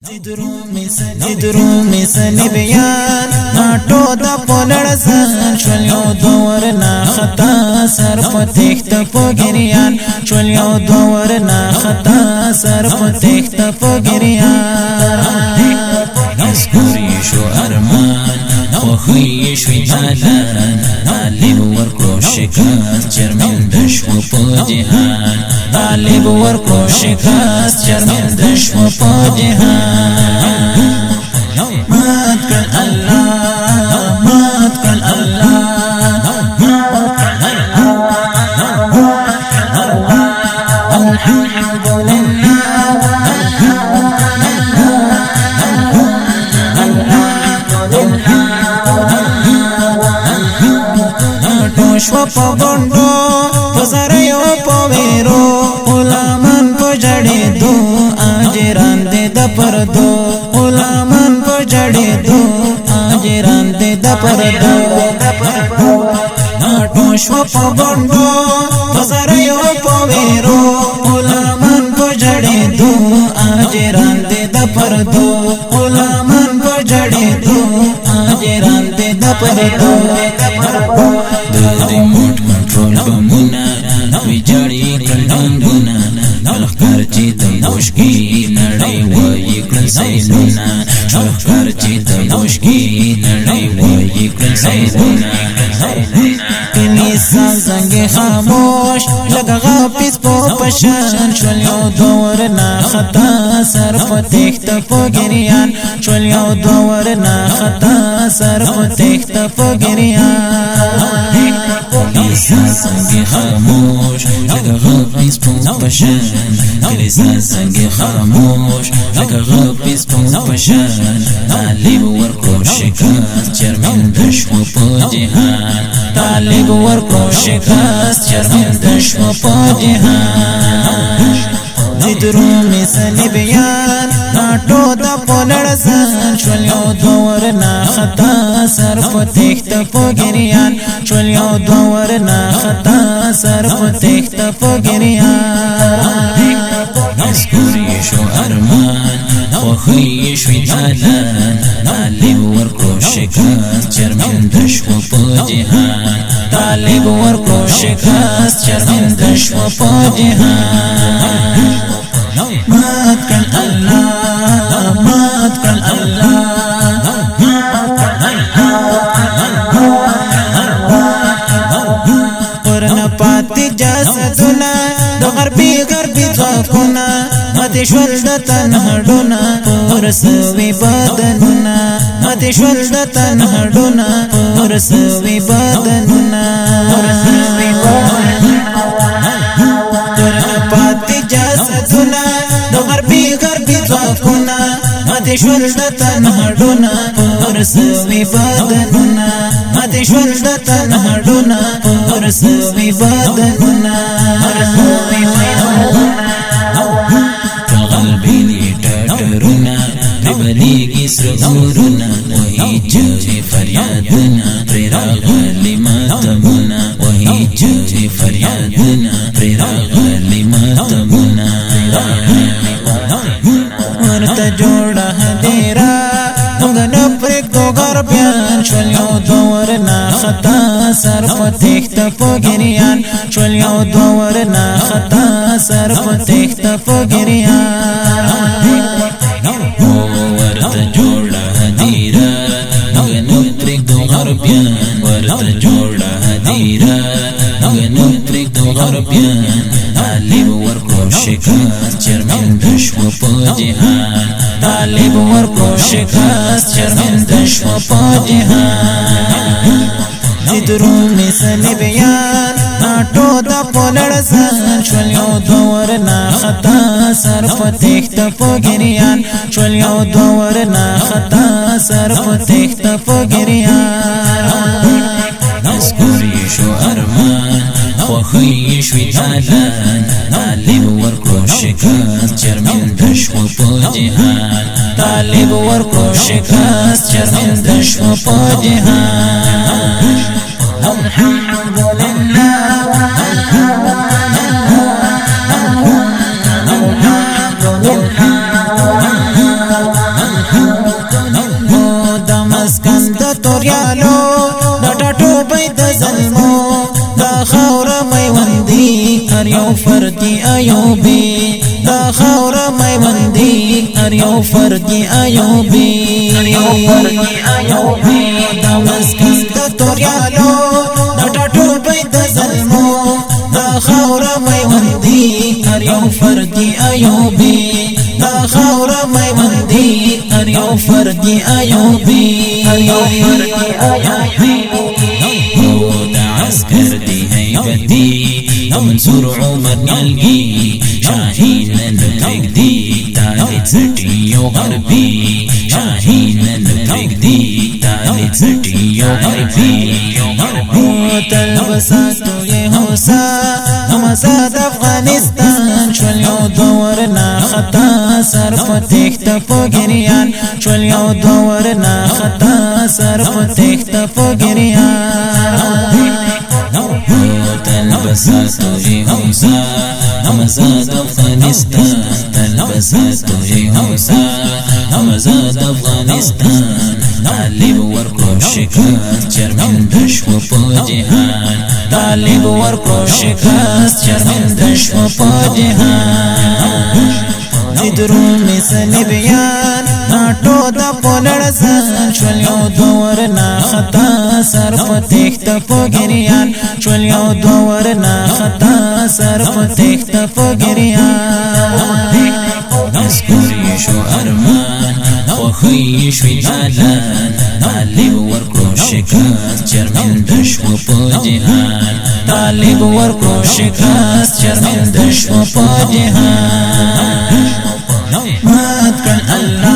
درومي سنی بیان ماټو د پولړ سن شول یو دور نا خطا سر پتیخت پګریان شول یو دور نا خطا سر پتیخت پګریان اسکوري شو ارمان خوخی شوی دالان طالب ورکو شکاست چرمن دشو پا جهان طالب ورکو شکاست چرمن دشو پا جهان مات کن اللہ مات کن اللہ الحمدللہ شو په غوندو پزریو په ویرو غلامان په جړې دو اجران دې د پردو غلامان په جړې دو اجران دې د پردو ناټو شو په غوندو پزریو په ویرو غلامان په جړې دو اجران دې د پردو غلامان په جړې دو اجران دې د پردو ریموٹ کنٹرول بمونا وی جاڑی کلنگونا شلخکار چی دموشکی نڑی وی کل سیدونا شلخکار چی دموشکی نڑی وی کل سیدونا کنیسان زنگ خاموش لگا غاپیس پو پشان شول یو دور نا خطا سر پتیخت پگریان شول یو دور نا خطا سر پتیخت پگریان کلیسا سنگ خاموش لگا غاپیس پو پشان کلیسا سنگ خاموش لگا غاپیس پو پشان طالب ورکو شکاست چرمن دشو پا جهان طالب ورکو شکاست چرمن دشو پا جهان درومي سنی بیان ناټو د پولړ سن شول یو دور نا خطا سر پتیخت پګریان شول یو دور نا خطا سر پتیخت پګریان اسکوري شو ارمان خوخی شوی دالان طالب ورکو شکاست چرمن دشو پا جهان طالب ورکو شکاست چرمن دشو پا جهان مات کن اللہ مات کن اللہ ورنہ پاتی جاسدنا دو غربی ځواکونه ماتی شول د تنهډونه ورسوي بدنونه ماتی شول د تنهډونه ورسوي بدنونه ورنه پاتې جاسدونه د غربي ځواکونه ماتی شول د تنهډونه ورسوي بدنونه ماتی شول د تنهډونه ورسوي بدنونه قلبي ټټرونه بلیږي سرورونه وهي جوړي فریادونه پر راغلي ماتمونه وهي جوړي فریادونه پر راغلي ماتمونه ورته جوړه هدیرا موږ نه پرېږدو غربیان شول یو دور نا خطا سر پتیخت پګریان شول یو دور نا خطا سر پتیخت پګریان ورته جوړه هدیرا موږ نه پرېږدو غربیان ورته جوړه هدیرا موږ نه پرېږدو غربیان طالب ورکو شکاست چرمن دشو پا جهان طالب ورکو شکاست چرمن دشو پا جهان درومي سنی بیان ناټو د پولړ سن شول یو دور نا خطا سر پتیخت پګریان شول یو دور نا خطا سر پتیخت پګریان اسکوري شو ارمان خوخی شوی دالان طالب ورکو شکاست چرمن دشو پا جهان طالب ورکو شکاست چرمن دشو پا جهان الحمدللہ توریالو د ټاټوبۍ د ظلمو دا خاوره میوندي هر یو فردي ایوبي دا خاوره میوندي هر یو فردي ایوبي دا مسکن د توریالو د ټاټوبۍ د ظلمو دا خاوره میوندي هر یو فردي ایوبي دا خاوره میوندي هر یو فردي ایوبي عسكر دي هيبتي منصور عمر نلقي شاهين نفرق دي تالت زتي وغربي شاهين نفرق دي تالت زتي وغربي تلبساتو يهوسا همزاد افغانستان شول یو دورنا خطا سر پتیخت پگریان شول یو دورنا خطا سر پتیخت پگریان تلبساتو يهوسا همزاد افغانستان تلبساتو يهوسا همزاد افغانستان طالب ورکو شکست چرمن دشو پا جهان طالب ورکو شکست چرمن دشو پا جهان زدرومی سنبیان ناٹو دا پولڑزان شول یو دورنا خطا سر پتیخت پگریان شول یو دورنا خطا سر پتیخت پگریان اسکوری شو ارمان وخی شوی دالان طالب ورکو شکست چرمن دشو پا جهان طالب ورکو شکست چرمن دشو پا جهان مات کن اللہ